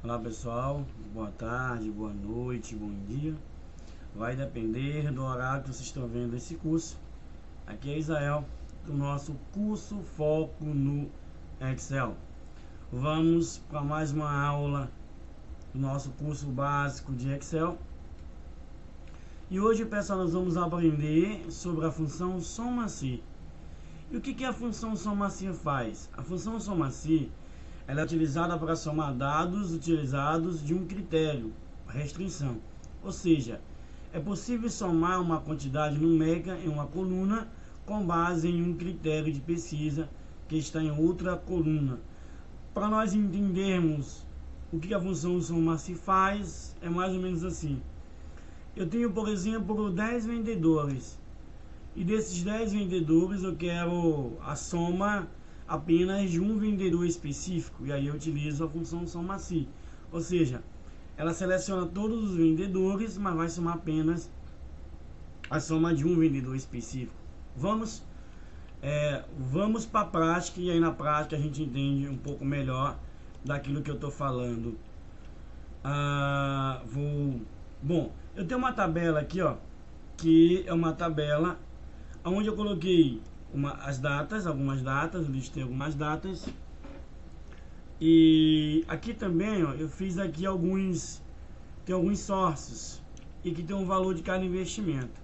Olá pessoal, boa tarde, boa noite, bom dia. Vai depender do horário que vocês estão vendo esse curso. Aqui é Israel, do nosso curso Foco no Excel. Vamos para mais uma aula do nosso curso básico de Excel. E hoje, pessoal, nós vamos aprender sobre a função soma-se. E o que a função soma-se faz? A função soma-se ela é utilizada para somar dados utilizados de um critério, restrição. Ou seja, é possível somar uma quantidade numérica em uma coluna com base em um critério de pesquisa que está em outra coluna. Para nós entendermos o que a função soma-se faz, é mais ou menos assim. Eu tenho, por exemplo, 10 vendedores. E desses 10 vendedores eu quero a soma apenas de um vendedor específico, e aí eu utilizo a função soma-se, ou seja, ela seleciona todos os vendedores, mas vai somar apenas a soma de um vendedor específico. Vamos para a prática, e aí na prática a gente entende um pouco melhor daquilo que eu estou falando. Bom, eu tenho uma tabela aqui, ó, que é uma tabela onde eu coloquei algumas datas, eu listei algumas datas. E aqui também, ó, eu fiz aqui tem alguns sócios e que tem um valor de cada investimento.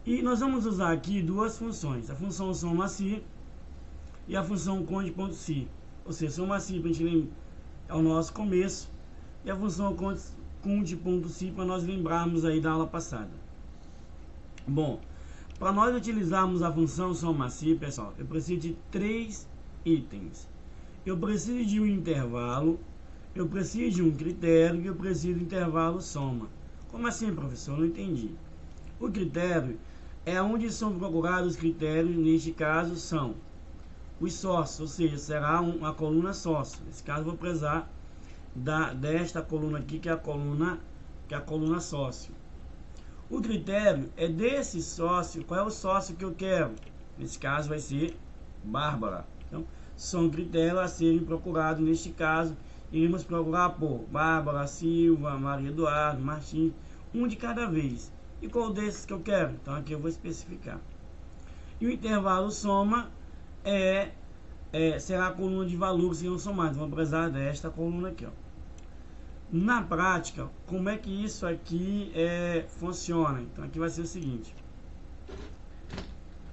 E nós vamos usar aqui duas funções, a função soma-se e a função conde.se. Ou seja, soma-se para a gente lembrar, é o nosso começo, e a função conde.se para nós lembrarmos aí da aula passada. Bom, para nós utilizarmos a função soma-se, pessoal, eu preciso de 3 itens. Eu preciso de um intervalo, eu preciso de um critério e eu preciso do intervalo soma. Como assim, professor? Não entendi. O critério é onde são procurados os critérios, neste caso são os sócios, ou seja, será a coluna sócio. Nesse caso, eu vou precisar desta coluna aqui, que é a coluna sócio. O critério é desse sócio, qual é o sócio que eu quero? Nesse caso vai ser Bárbara. Então, são critérios a serem procurados. Neste caso, iremos procurar por Bárbara, Silva, Maria Eduardo, Martins, um de cada vez. E qual desses que eu quero? Então aqui eu vou especificar. E o intervalo soma será a coluna de valores que serão somados. Vamos precisar desta coluna aqui, ó. Na prática, como é que isso aqui funciona? Então aqui vai ser o seguinte: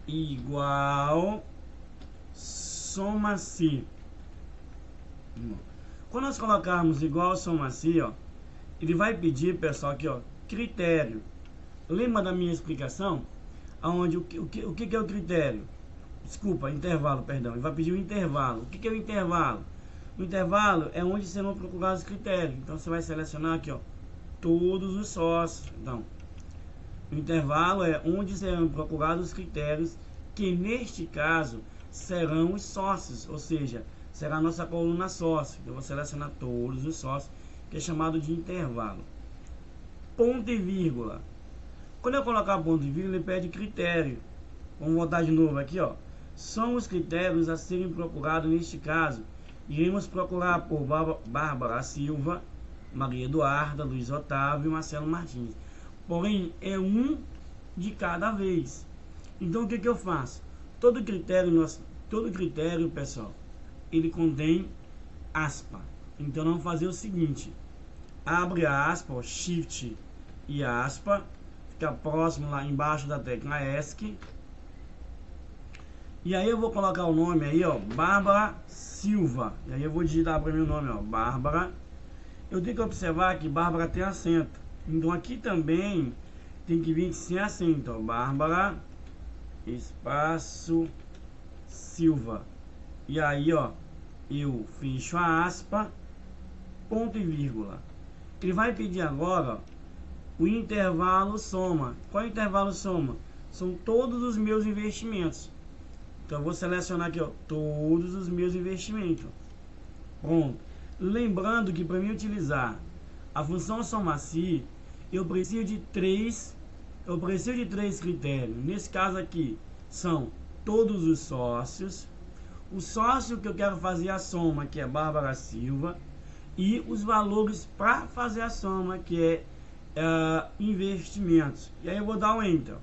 igual soma-se. Quando nós colocarmos igual soma-se, ó, ele vai pedir, pessoal, aqui, ó, critério. Lembra da minha explicação? Aonde o que é o critério? Desculpa, intervalo, perdão. Ele vai pedir o intervalo. O que é o intervalo? O intervalo é onde serão procurados os critérios. Então você vai selecionar aqui, ó, todos os sócios. Então, o intervalo é onde serão procurados os critérios, que neste caso serão os sócios, ou seja, será a nossa coluna sócio. Eu vou selecionar todos os sócios, que é chamado de intervalo. Ponto e vírgula. Quando eu colocar ponto e vírgula, ele pede critério. Vamos voltar de novo aqui, ó. São os critérios a serem procurados neste caso. Iremos procurar por Bárbara Silva, Maria Eduarda, Luiz Otávio e Marcelo Martins. Porém, é um de cada vez. Então, o que eu faço? Todo critério, pessoal, ele contém aspa. Então, nós vamos fazer o seguinte: abre a aspa, ó, Shift e aspa, fica próximo lá embaixo da tecla ESC. E aí eu vou colocar o nome aí, ó, Bárbara Silva. E aí eu vou digitar para mim o nome, ó, Bárbara. Eu tenho que observar que Bárbara tem acento. Então aqui também tem que vir sem acento, ó, Bárbara espaço Silva. E aí, ó, eu fecho a aspa, ponto e vírgula. Ele vai pedir agora, ó, o intervalo soma. Qual é o intervalo soma? São todos os meus investimentos. Então eu vou selecionar aqui, ó, todos os meus investimentos. Pronto. Lembrando que para mim utilizar a função soma-se, eu preciso de três critérios. Nesse caso aqui são todos os sócios, o sócio que eu quero fazer a soma, que é Bárbara Silva, e os valores para fazer a soma, que é investimentos. E aí eu vou dar um enter.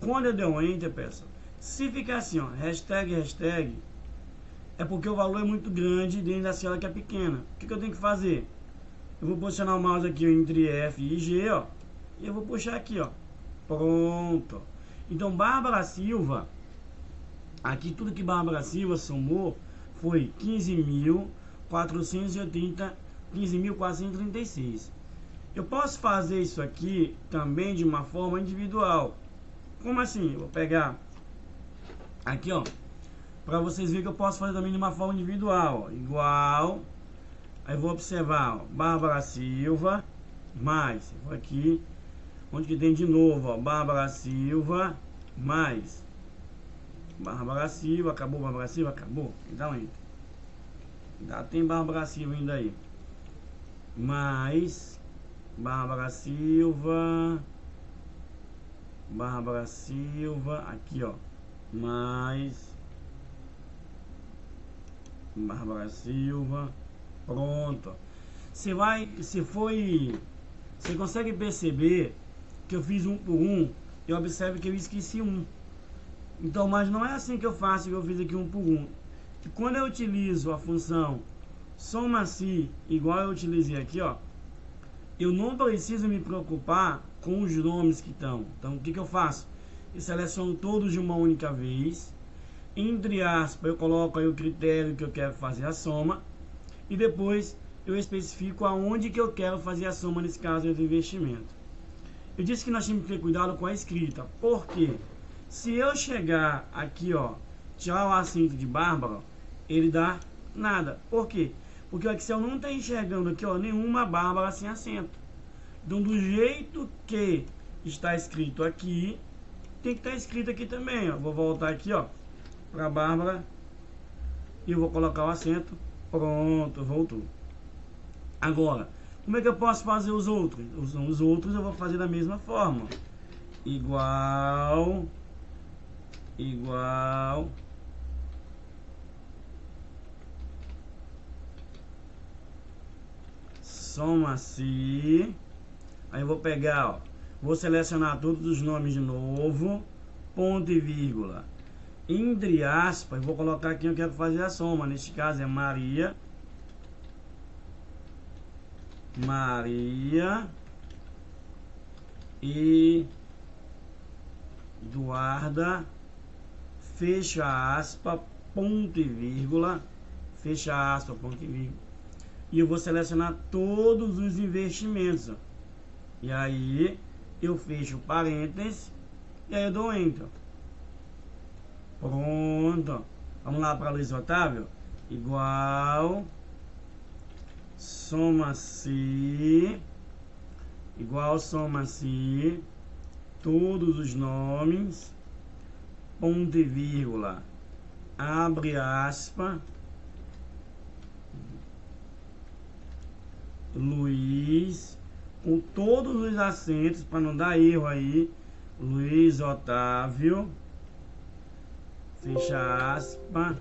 Quando eu der um enter, pessoal, se ficar assim, ó, hashtag, é porque o valor é muito grande dentro da célula que é pequena. O que eu tenho que fazer? Eu vou posicionar o mouse aqui entre F e G, ó, e eu vou puxar aqui, ó. Pronto. Então, Bárbara Silva, aqui tudo que Bárbara Silva somou foi 15.436. Eu posso fazer isso aqui também de uma forma individual. Como assim? Eu vou pegar aqui, ó, para vocês verem que eu posso fazer também de uma forma individual, ó, igual. Aí vou observar, ó, Bárbara Silva mais, eu vou aqui, onde que tem de novo, ó, Bárbara Silva mais Bárbara Silva, acabou Bárbara Silva, acabou, dá um enter. Ainda tem Bárbara Silva ainda aí, mais Bárbara Silva, aqui, ó, mais Bárbara Silva. Pronto. Você consegue perceber que eu fiz um por um e observe que eu esqueci um. Então, mas não é assim que eu faço, que eu fiz aqui um por um. E quando eu utilizo a função soma-se igual eu utilizei aqui, ó, eu não preciso me preocupar com os nomes que estão. Então, o que eu faço? Eu seleciono todos de uma única vez. Entre aspas, eu coloco aí o critério que eu quero fazer a soma. E depois eu especifico aonde que eu quero fazer a soma, nesse caso do investimento. Eu disse que nós temos que ter cuidado com a escrita. Por quê? Se eu chegar aqui, ó, tirar o acento de Bárbara, ele dá nada. Por quê? Porque o Excel não está enxergando aqui, ó, nenhuma Bárbara sem acento. Então, do jeito que está escrito aqui, tem que estar escrito aqui também, ó. Vou voltar aqui, ó, para Bárbara e eu vou colocar o acento. Pronto, voltou. Agora, como é que eu posso fazer os outros? Os outros eu vou fazer da mesma forma. Igual. Soma-se. Aí eu vou pegar, ó, vou selecionar todos os nomes de novo. Ponto e vírgula. Entre aspas, vou colocar aqui, eu quero fazer a soma. Neste caso é Maria e Eduarda, fecha aspas, ponto e vírgula, fecha aspas, ponto e vírgula. E eu vou selecionar todos os investimentos, ó. E aí eu fecho parênteses e aí eu dou enter. Pronto. Vamos lá para Luiz Otávio. Igual soma-se todos os nomes, ponto e vírgula, abre aspas, Luiz, com todos os acentos para não dar erro aí, Luiz Otávio, fecha aspas,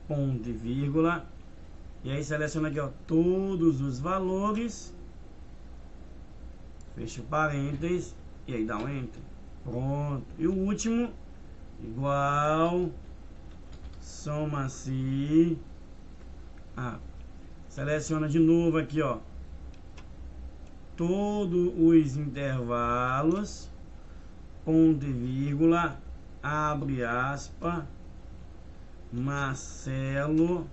ponto e vírgula, e aí seleciona aqui, ó, todos os valores, fecha o parênteses e aí dá um enter. Pronto. E o último, igual soma-se, seleciona de novo aqui, ó, todos os intervalos, ponto e vírgula, abre aspas, Marcelo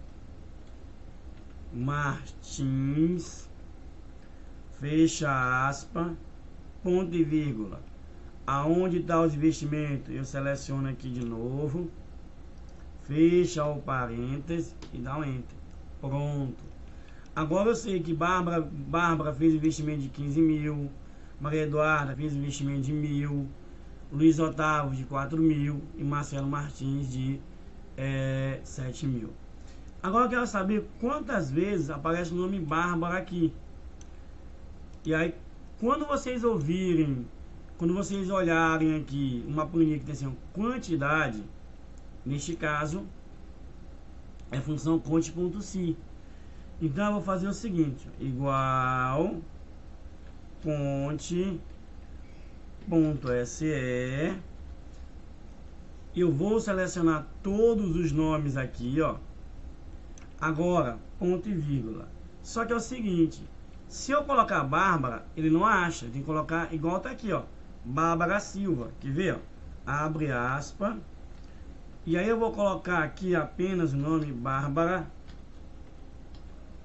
Martins, fecha aspas, ponto e vírgula. Aonde está os investimentos? Eu seleciono aqui de novo, fecha o parênteses e dá um enter. Pronto. Agora eu sei que Bárbara fez investimento de 15 mil, Maria Eduarda fez investimento de 1.000, Luiz Otávio de 4.000 e Marcelo Martins de 7.000. Agora eu quero saber quantas vezes aparece o nome Bárbara aqui. E aí, quando vocês ouvirem, quando vocês olharem aqui uma planilha que tem assim, quantidade, Neste caso, é função conte.se. Então eu vou fazer o seguinte, igual conte.se. Eu vou selecionar todos os nomes aqui, ó. Agora, ponto e vírgula. Só que é o seguinte, se eu colocar Bárbara, ele não acha. Tem que colocar igual tá aqui, ó. Bárbara Silva. Quer ver, ó? Abre aspas. E aí eu vou colocar aqui apenas o nome Bárbara,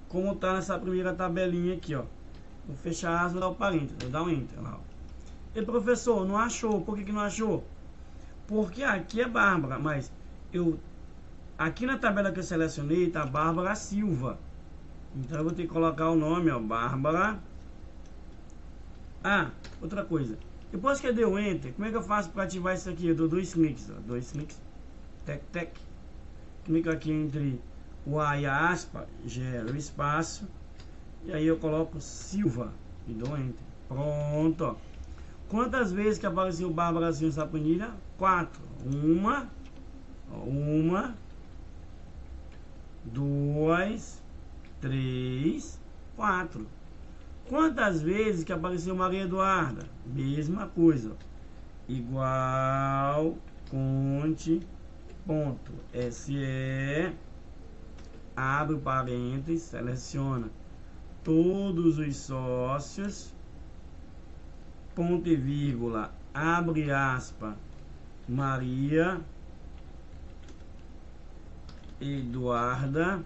como tá nessa primeira tabelinha aqui, ó. Vou fechar aspas, vou dar o parênteses, vou dar um enter lá, ó. E professor, não achou? Por que não achou? Porque aqui é Bárbara, mas aqui na tabela que eu selecionei tá Bárbara Silva. Então eu vou ter que colocar o nome, ó, Bárbara. Ah, outra coisa. Depois que eu dei o enter, como é que eu faço para ativar isso aqui? Eu dou 2 cliques, ó, 2 cliques. Tec. Clico aqui entre o A e a aspa, gero espaço. E aí eu coloco Silva e dou enter. Pronto, ó. Quantas vezes que apareceu Bárbara Silva nessa planilha? 4. 1, 2, 3, 4. Quantas vezes que apareceu Maria Eduarda? Mesma coisa, ó. Igual conte.se, abre o parênteses, seleciona todos os sócios, ponto e vírgula, abre aspa, Maria Eduarda,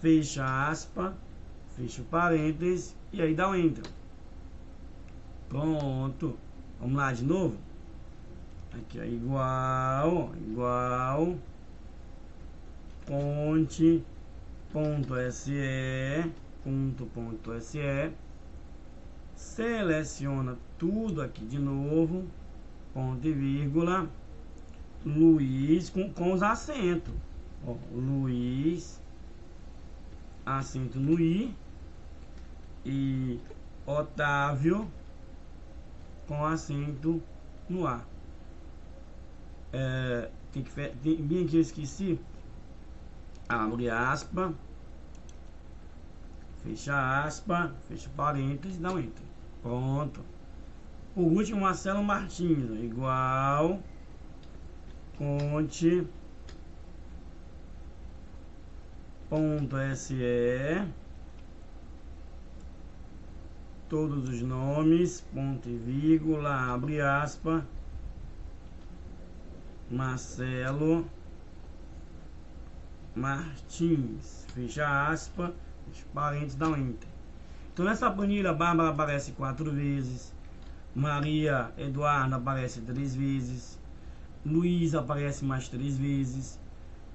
fecha aspa, fecha o parênteses e aí dá um enter. Pronto. Vamos lá de novo. Aqui é igual conte.se, seleciona tudo aqui de novo, ponto e vírgula, Luiz com os acentos, ó, Luiz, acento no I, e Otávio com acento no A. Bem aqui eu esqueci, abre aspa, fecha aspa, fecha parênteses, dá um enter. Pronto. Por último, Marcelo Martins, igual conte.se, todos os nomes, ponto e vírgula, abre aspa, Marcelo Martins, fecha aspa, fecha parênteses, dá um enter. Então nessa planilha, Bárbara aparece 4 vezes, Maria Eduarda aparece 3 vezes, Luiz aparece mais 3 vezes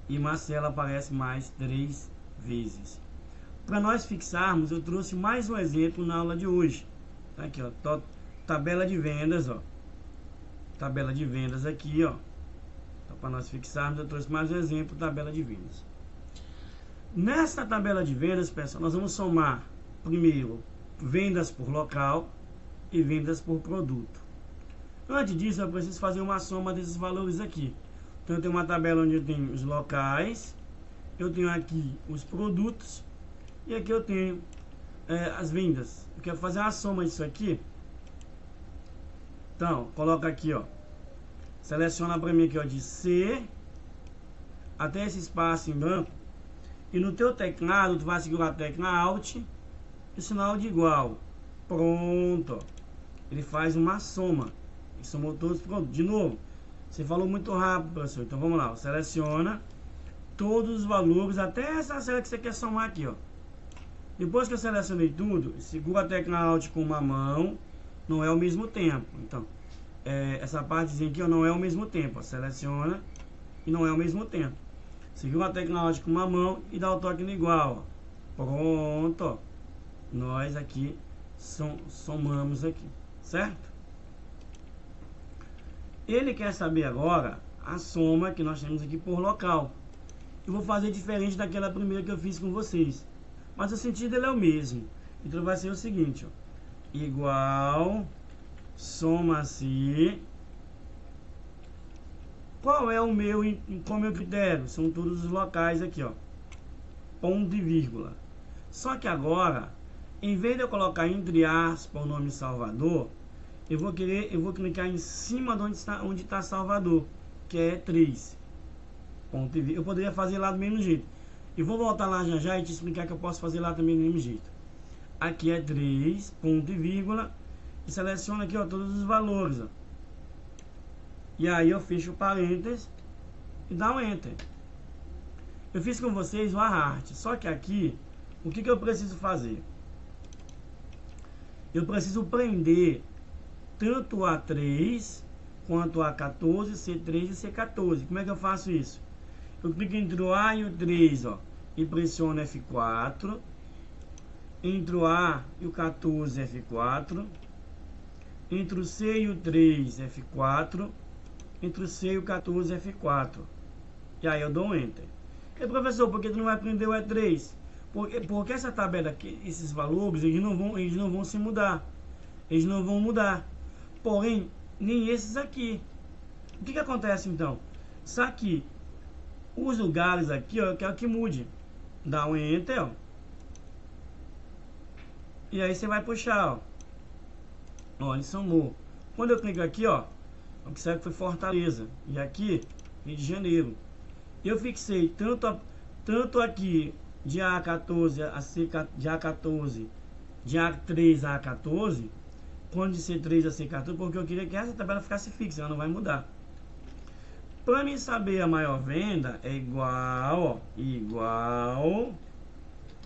e Marcelo aparece mais 3 vezes. Para nós fixarmos, eu trouxe mais um exemplo na aula de hoje. Tá aqui, ó, tabela de vendas, ó. Tabela de vendas aqui, ó. Então, para nós fixarmos, eu trouxe mais um exemplo, tabela de vendas. Nessa tabela de vendas, pessoal, nós vamos somar primeiro vendas por local e vendas por produto. Antes disso, eu preciso fazer uma soma desses valores aqui. Então eu tenho uma tabela onde eu tenho os locais, eu tenho aqui os produtos e aqui eu tenho as vendas. Eu quero fazer uma soma disso aqui. Então, coloca aqui, ó. Seleciona para mim aqui, ó, de C até esse espaço em branco. E no teu teclado, tu vai segurar a tecla Alt e sinal de igual. Pronto. Ele faz uma soma. Ele somou todos os produtos. De novo, você falou muito rápido, professor. Então vamos lá. Ó. Seleciona todos os valores até essa série que você quer somar aqui, ó. Depois que eu selecionei tudo, segura a tecla Alt com uma mão. Não é ao mesmo tempo. Então, essa partezinha aqui, ó, não é ao mesmo tempo. Ó. Seleciona e não é ao mesmo tempo. Segura a tecla Alt com uma mão e dá o toque no igual. Ó. Pronto. Ó. Nós aqui somamos aqui. Certo? Ele quer saber agora a soma que nós temos aqui por local. Eu vou fazer diferente daquela primeira que eu fiz com vocês. Mas o sentido ele é o mesmo. Então vai ser o seguinte, ó. Igual, soma-se Qual é o meu critério? São todos os locais aqui, ó. Ponto e vírgula. Só que agora, em vez de eu colocar entre aspas o nome Salvador, eu vou clicar em cima de onde está Salvador, que é 3. Ponto e vírgula. Eu poderia fazer lá do mesmo jeito. E vou voltar lá já e te explicar que eu posso fazer lá também do mesmo jeito. Aqui é 3, ponto e vírgula. E seleciono aqui, ó, todos os valores, ó. E aí eu fecho o parênteses e dá um Enter. Eu fiz com vocês o Arte. Só que aqui, o que eu preciso fazer? Eu preciso prender tanto o A3 quanto o A14, C3 e C14. Como é que eu faço isso? Eu clico entre o A e o 3, ó, e pressiono F4. Entre o A e o 14, F4. Entre o C e o 3, F4. Entre o C e o 14, F4. E aí eu dou um Enter. E professor, por que tu não vai prender o E3? Porque essa tabela aqui, esses valores, eles não vão se mudar. Eles não vão mudar. Porém, nem esses aqui. O que acontece então? Isso aqui, os lugares aqui, ó, eu quero que mude. Dá um Enter, ó. E aí você vai puxar, ó. Ó, ele somou. Quando eu clico aqui, ó, observe que foi Fortaleza. E aqui, Rio de Janeiro. Eu fixei tanto aqui de A14 a de A14, de A3 a A14, quanto de C3 a C14, porque eu queria que essa tabela ficasse fixa, ela não vai mudar. Para mim saber a maior venda, é igual, ó, igual,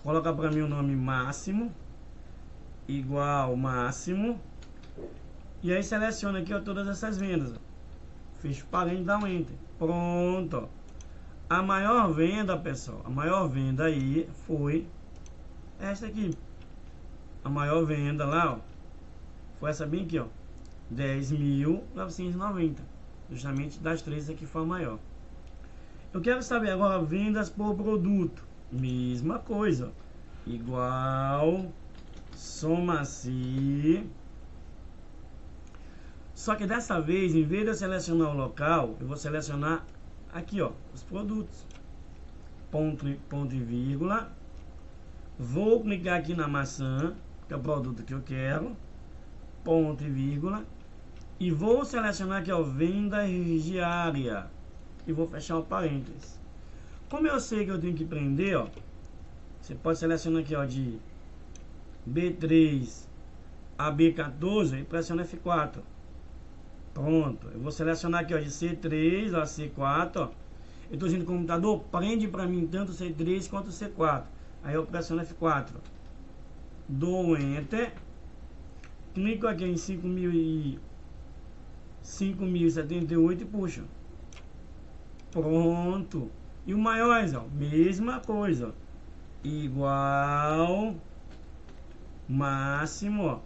coloca para mim o nome máximo, igual máximo, e aí seleciona aqui, ó, todas essas vendas, ó. Fecho o parênteses e dá um Enter. Pronto, ó. A maior venda, pessoal, a maior venda aí foi essa aqui. A maior venda lá, ó, foi essa bem aqui, ó, 10.990. Justamente das três aqui foi a maior. Eu quero saber agora vendas por produto. Mesma coisa, ó. Igual, soma-se. Só que dessa vez, em vez de eu selecionar o local, eu vou selecionar aqui, ó, os produtos. Ponto e vírgula. Vou clicar aqui na maçã, que é o produto que eu quero. Ponto e vírgula. E vou selecionar aqui, ó, venda diária. E vou fechar o parênteses. Como eu sei que eu tenho que prender, ó, você pode selecionar aqui, ó, de B3 a B14 e pressiona F4. Pronto, eu vou selecionar aqui, ó, de C3 a C4, ó. Eu estou dizendo que o computador prende para mim tanto C3 quanto C4. Aí eu pressiono F4. Dou Enter. Clico aqui em 5.078 e puxo. Pronto. E o maiores, ó, mesma coisa, ó. Igual, máximo, ó.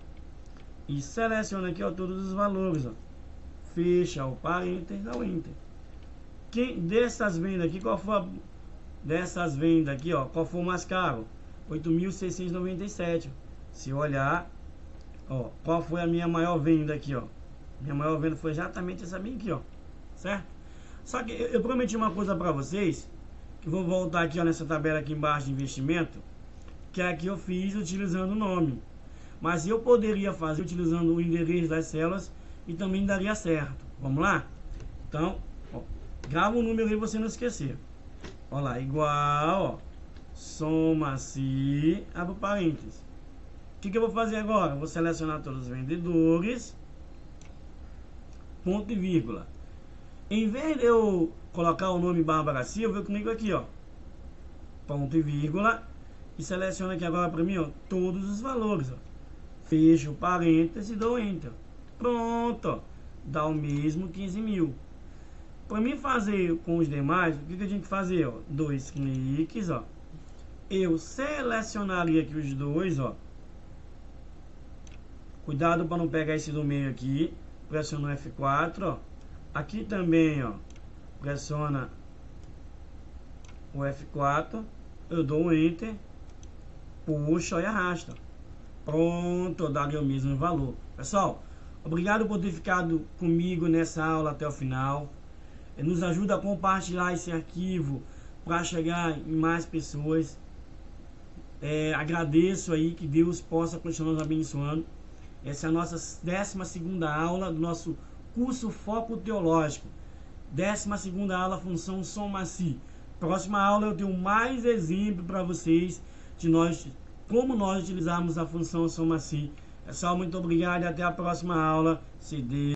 E seleciona aqui, ó, todos os valores, ó. Fecha o parênteses, dá o Enter. Dessas vendas aqui, qual foi dessas vendas aqui, ó, qual foi o mais caro? 8.697. Se olhar, ó, qual foi a minha maior venda aqui, ó? Minha maior venda foi exatamente essa bem aqui, ó. Certo? Só que eu prometi uma coisa para vocês, que vou voltar aqui, ó, nessa tabela aqui embaixo de investimento, que aqui eu fiz utilizando o nome. Mas eu poderia fazer utilizando o endereço das células e também daria certo. Vamos lá? Então, ó, grava o número aí você não esquecer. Olha lá, igual, ó, soma-se, abre o parênteses. O que eu vou fazer agora? Vou selecionar todos os vendedores, ponto e vírgula. Em vez de eu colocar o nome Bárbara Silva, eu clico aqui, ó, ponto e vírgula, e seleciono aqui agora para mim, ó, todos os valores, ó. Fecho o parênteses e dou Enter. Pronto, ó, dá o mesmo 15.000. Para mim fazer com os demais, o que eu tenho que fazer? Ó, 2 cliques, ó. Eu selecionaria aqui os dois, ó. Cuidado para não pegar esse do meio aqui. Pressiona o F4, ó. Aqui também, ó, pressiona o F4. Eu dou um Enter. Puxa e arrasta. Pronto, daria o mesmo valor. Pessoal, obrigado por ter ficado comigo nessa aula até o final. nos ajuda a compartilhar esse arquivo para chegar em mais pessoas. Agradeço aí, que Deus possa continuar nos abençoando. Essa é a nossa 12ª aula do nosso curso Foco Teológico. 12ª aula, função Soma Si. Próxima aula eu tenho mais exemplo para vocês de como nós utilizarmos a função Soma Si. Pessoal, muito obrigado e até a próxima aula, se Deus